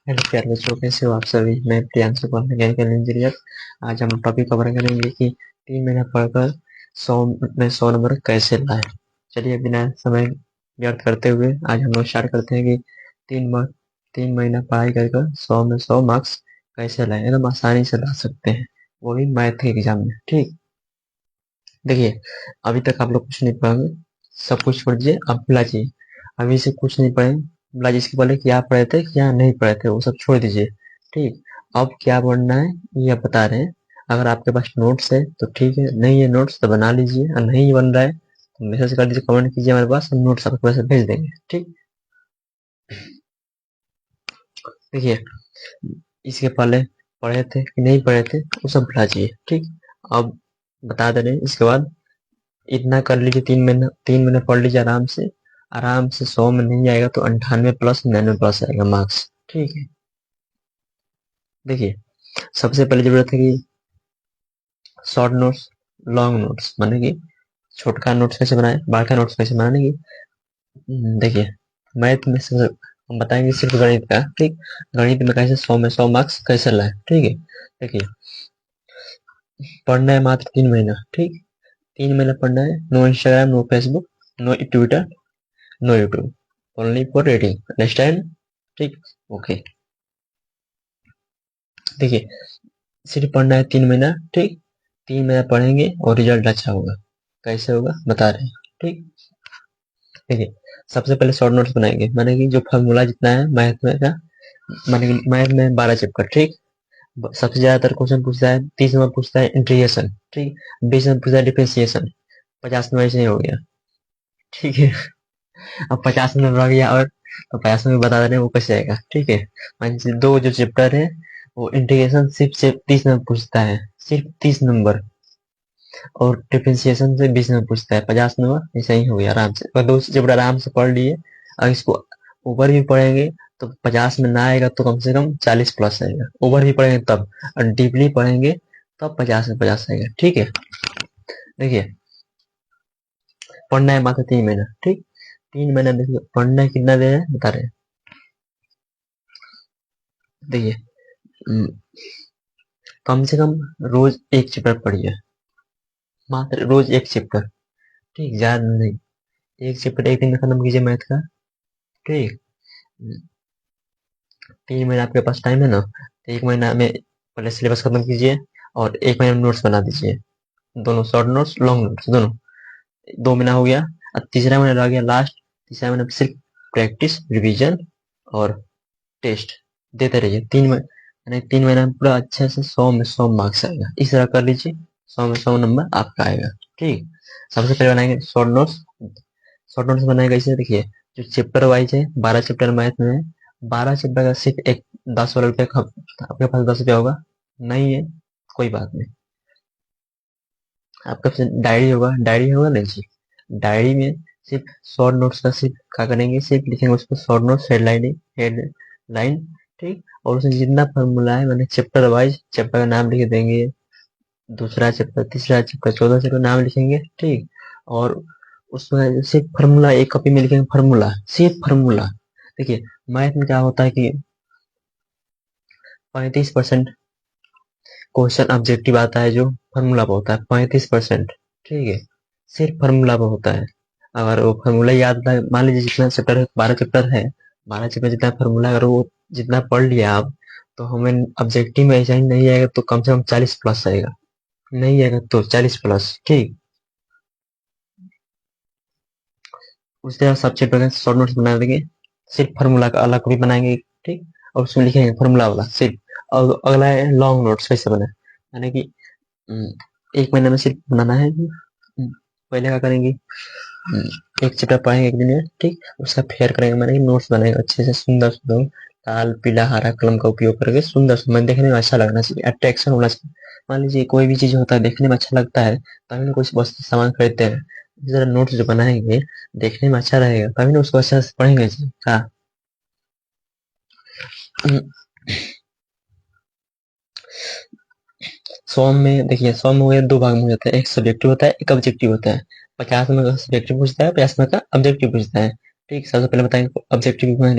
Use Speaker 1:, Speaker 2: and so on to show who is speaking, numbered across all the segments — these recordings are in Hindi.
Speaker 1: हेलो प्यारे बच्चों, कैसे हो आप सभी। मैं प्रियांशु कुमार, मैकेनिकल इंजीनियर। आज हम टॉपिक कवर करेंगे कि 3 महीना पढ़कर 100 नंबर कैसे लाए। चलिए बिना समय व्यर्थ करते हुए आज हम लोग स्टार्ट करते हैं कि 3 महीना पढ़ाई कर 100 में 100 मार्क्स कैसे लाए। एकदम आसानी से ला सकते हैं, वो भी मैथ के एग्जाम में। ठीक, देखिए अभी तक आप लोग कुछ नहीं पढ़ेंगे, सब कुछ छोड़ दीजिए, आप भुला जाइए। अभी से कुछ नहीं पढ़े, भुला जिसके पहले क्या पढ़े थे क्या नहीं पढ़े थे वो सब छोड़ दीजिए। ठीक, अब क्या पढ़ना है ये आप बता रहे हैं। अगर आपके पास नोट्स है तो ठीक है, नहीं है नोट्स तो बना लीजिए, और नहीं बन रहा है तो मैसेज कर दीजिए, कमेंट कीजिए हमारे पास, हम नोट्स आपके पास भेज देंगे। ठीक, देखिए इसके पहले पढ़े थे कि नहीं पढ़े थे वो सब भुला जाइए। ठीक, अब बता दे रहे हैं। इसके बाद इतना कर लीजिए, 3 महीने पढ़ लीजिए आराम से। आराम से 100 में नहीं आएगा तो 98 प्लस 99 प्लस आएगा मार्क्स। ठीक है, देखिए सबसे पहले जरूरत है कि शॉर्ट नोट्स, लॉन्ग नोट्स, माने कि छोटका नोट्स कैसे बनाए, बड़ा का नोट्स कैसे बनाने की। देखिए मैथ में सबसे हम बताएंगे सिर्फ गणित का। ठीक, गणित में कैसे 100 में 100 मार्क्स कैसे लाए। ठीक है, देखिए पढ़ना है मात्र 3 महीना। ठीक, 3 महीना पढ़ना है। No Instagram, no Facebook, no Twitter, no YouTube, only for reading. Understand? ठीक, ओके। देखिए सिर्फ पढ़ना है 3 महीना। ठीक, 3 महीना पढ़ेंगे और रिजल्ट अच्छा होगा। कैसे होगा बता रहे हैं। ठीक, देखिए सबसे पहले शॉर्ट नोट्स बनाएंगे, माने कि जो फॉर्मूला जितना है मैथ में का, माने कि मैथ में 12 चैप्टर। ठीक, सबसे ज्यादातर क्वेश्चन पूछता है, 30 नंबर पूछता है इंटीग्रेशन। ठीक, 20 नंबर पूछता है डिफरेंशिएशन, 50 नंबर ऐसे ही हो गया। ठीक है, अब 50 नंबर रह गया, और तो 50 नंबर बता रहे हैं वो कैसे आएगा। ठीक है, मान लीजिए दो जो चैप्टर है वो इंटीग्रेशन सिर्फ 30 नंबर पूछता है, सिर्फ 30 नंबर, और डिफरेंशिएशन से 20 नंबर पूछता है, 50 नंबर। ऐसा ही हो गया आराम से। अगर दो चैप्टर आराम से पढ़ लिए और इसको ऊपर भी पढ़ेंगे तो 50 में ना आएगा तो कम से कम 40 प्लस आएगा। ऊपर भी पढ़ेंगे तब, और डीपली पढ़ेंगे तब 50 में 50 आएगा। ठीक है, देखिए पढ़ना है मात्र 3 महीना। ठीक, 3 महीना देखिए पढ़ना है, कितना देर है बता रहे हैं। देखिए कम से कम रोज एक चैप्टर पढ़िए, मात्र रोज एक चैप्टर। ठीक, ज्यादा नहीं, एक चैप्टर एक दिन में खत्म कीजिए मैथ का। ठीक, 3 महीना आपके पास टाइम है ना, तो 1 महीना में पहले सिलेबस खत्म कीजिए और 1 महीने में नोट्स बना दीजिए, दोनों शॉर्ट नोट्स लॉन्ग नोट्स दोनों। 2 महीना हो गया, और तीसरा महीना रह गया लास्ट। तीसरा महीना में सिर्फ प्रैक्टिस, रिवीजन और टेस्ट देते रहिए। 3 महीना में पूरा अच्छे से 100 में 100 मार्क्स आएगा। इस तरह कर लीजिए, 100 में 100 नंबर आपका आएगा। ठीक, सबसे पहले बनाएंगे शॉर्ट नोट्स। शॉर्ट नोट्स बनाएगा इसे, देखिए जो चैप्टर वाइज है, 12 चैप्टर मैथ में है, 12 चैप्टर का सिर्फ एक 10 वाला रुपये का आपके पास 10 रुपया होगा, नहीं है कोई बात नहीं। आपके पास डायरी होगा नहीं जी, डायरी में सिर्फ शॉर्ट नोट्स का सिर्फ क्या करेंगे, सिर्फ लिखेंगे उसको शॉर्ट नोट्स, हेडलाइन। ठीक, और उसमें जितना फॉर्मूला है मैंने चैप्टर वाइज चैप्टर का नाम लिख देंगे, दूसरा चैप्टर, तीसरा चैप्टर, 14 चैप्टर नाम लिखेंगे। ठीक, और उसमें सिर्फ फार्मूला एक कॉपी में लिखेंगे, फार्मूला सिर्फ फार्मूला। देखिए मैथ में क्या होता है कि 35% क्वेश्चन ऑब्जेक्टिव आता है जो फार्मूला पर होता है, 35%। ठीक है, सिर्फ फार्मूला पर होता है। अगर वो फार्मूला याद था, मान लीजिए जितना चैप्टर है, 12 चैप्टर है, 12 चैप्टर जितना फार्मूला अगर वो जितना पढ़ लिया आप, तो हमें ऑब्जेक्टिव में ऐसा ही नहीं आएगा तो कम से कम 40 प्लस आएगा, नहीं आएगा तो 40 प्लस। ठीक, उस तरह सब चैप्टर का शॉर्ट नोट्स बना देंगे, सिर्फ फार्मूला का अलग भी बनाएंगे। ठीक, और उसमें लिखेंगे फार्मूला वाला सिर्फ। और अगला है लॉन्ग नोट्स कैसे बना, यानी कि 1 महीने में सिर्फ बनाना है। पहले क्या करेंगे, एक चैप्टर पढ़ेंगे एक दिन में। ठीक, उसका फेयर करेंगे, माने नोट्स बनाएंगे अच्छे से, सुंदर सुंदर लाल पीला हरा कलम का उपयोग करके, सुंदर सुंदर देखने में अच्छा लगना चाहिए, अट्रैक्शन होना चाहिए। मान लीजिए कोई भी चीज होता है देखने में अच्छा लगता है तभी ना कोई वस्तु सामान खरीदते हैं। इस तरह नोट्स जो बनाएंगे देखने में अच्छा रहेगा तभी ना उसको अच्छा से पढ़ेंगे जी। हाँ, सॉम में देखिए, सॉम हो गया, दो भाग में हो जाता है, एक सब्जेक्टिव होता है एक ऑब्जेक्टिव होता है। 50 नंबर का सब्जेक्टिव पूछता है, 50 नंबर का ऑब्जेक्टिव पूछता है। ठीक, सबसे पहले बताएंगे ऑब्जेक्टिव में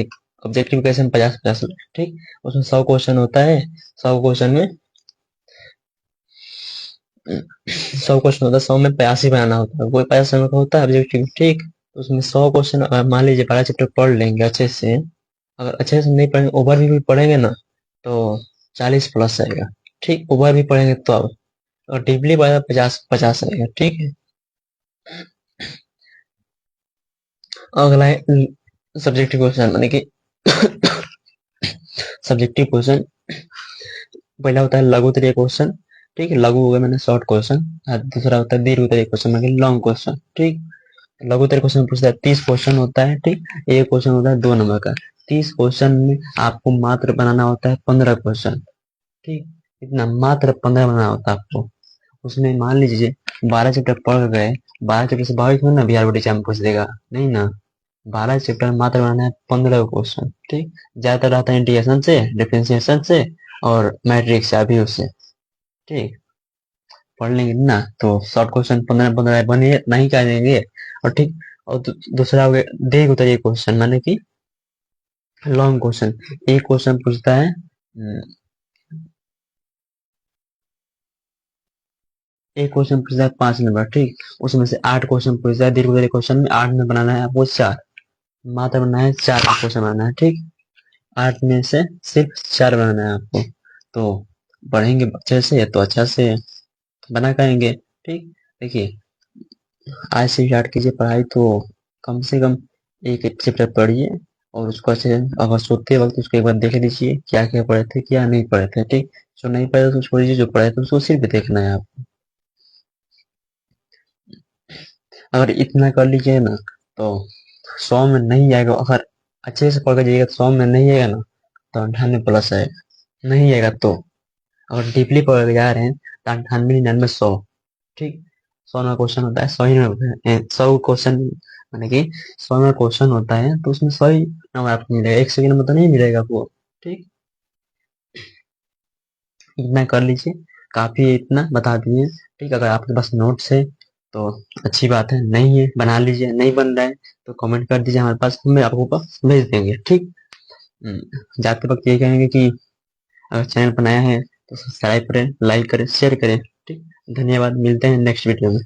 Speaker 1: ऑब्जेक्टिव क्वेश्चन 50-50, ठीक। उसमें 100 क्वेश्चन होता है, 100 क्वेश्चन में 100 क्वेश्चन होता है, 100 में 85 बनाना होता है, कोई 85 का होता है ऑब्जेक्टिव, ठीक। तो उसमें 100 क्वेश्चन मान लीजिए 12 चैप्टर पढ़ लेंगे अच्छे से, अगर अच्छे से नहीं पढ़ेंगे, ओवर भी पढ़ेंगे ना, तो 40 प्लस आएगा, ठीक। ओवर भी पढ़ेंगे तो अब, और डीपली पढ़ेगा 50-50 आएगा, ठीक है। अगला है सब्जेक्टिव क्वेश्चन, माने कि सब्जेक्टिव क्वेश्चन पहला होता है लघु उत्तरीय क्वेश्चन, ठीक है। लघु हो गया मैंने शॉर्ट क्वेश्चन, और दूसरा होता है दीर्घ उत्तरीय क्वेश्चन, माने लॉन्ग क्वेश्चन, ठीक। लघु उत्तरीय क्वेश्चन पूछता है 30 क्वेश्चन होता है, ठीक। एक क्वेश्चन होता है 2 नंबर का, 30 क्वेश्चन में आपको मात्र बनाना होता है 15 क्वेश्चन, ठीक। इतना मात्र 15 बनाना होता है आपको। उसमें मान लीजिए 12 चैप्टर पढ़ गए, 12 चैप्टर से भाविक में ना बिहार बोर्ड एग्जाम पूछ देगा, नहीं ना। 12 चैप्टर मात्र बनाना है 15 क्वेश्चन, ठीक। ज्यादातर आता है इंटीग्रेशन से, डिफरेंशिएशन से, और मैट्रिक्स से, अभी उससे, ठीक। पढ़ लेंगे ना तो शॉर्ट क्वेश्चन 15-15 बने नहीं कर देंगे, और ठीक। और दूसरा हो गया दीर्घ उत्तरीय क्वेश्चन, माने कि लॉन्ग क्वेश्चन। एक क्वेश्चन पूछता है एक क्वेश्चन पूछता है 5 नंबर, ठीक। उसमें से 8 क्वेश्चन पूछता है, दीर्घ उत्तरीय क्वेश्चन में 8 में बनाना है आपको 4, मात्र बनाना है 4 क्वेश्चन बनाना है, ठीक। 8 में से सिर्फ 4 बनाना है आपको, तो पढ़ेंगे अच्छे से तो अच्छा से बना पाएंगे, ठीक। देखिए आज से स्टार्ट कीजिए पढ़ाई, तो कम से कम एक एक चैप्टर पढ़िए, और उसको अच्छे से अगर सोते वक्त उसको एक बार देख लीजिए क्या क्या पढ़े थे, क्या नहीं पढ़े थे, ठीक। जो नहीं पढ़े तो छोड़ दीजिए, जो पढ़े थे उसको सिर्फ देखना है आप। अगर इतना कर लीजिए ना तो 100 में नहीं आएगा, अगर अच्छे से पढ़ के जाइएगा तो 100 में नहीं आएगा ना, तो 98 प्लस आएगा, नहीं आएगा तो, अगर डीपली पढ़ के जा रहे हैं तो 98, 99, 100, ठीक। 100 में क्वेश्चन होता है, 100 ही में 100 क्वेश्चन, माने कि 100 में क्वेश्चन होता है तो उसमें 100 ही नंबर आपको मिलेगा, 100 में तो नहीं मिलेगा आपको, ठीक। इतना कर लीजिए, काफी है, इतना बता दिए, ठीक। अगर आपके पास नोट्स है तो अच्छी बात है, नहीं है बना लीजिए, नहीं बन रहा है तो कमेंट कर दीजिए हमारे पास, हम आपको पास भेज देंगे, ठीक। जाते वक्त ये कहेंगे कि अगर चैनल पर नया है तो सब्सक्राइब करें, लाइक करें, शेयर करें, ठीक। धन्यवाद, मिलते हैं नेक्स्ट वीडियो में।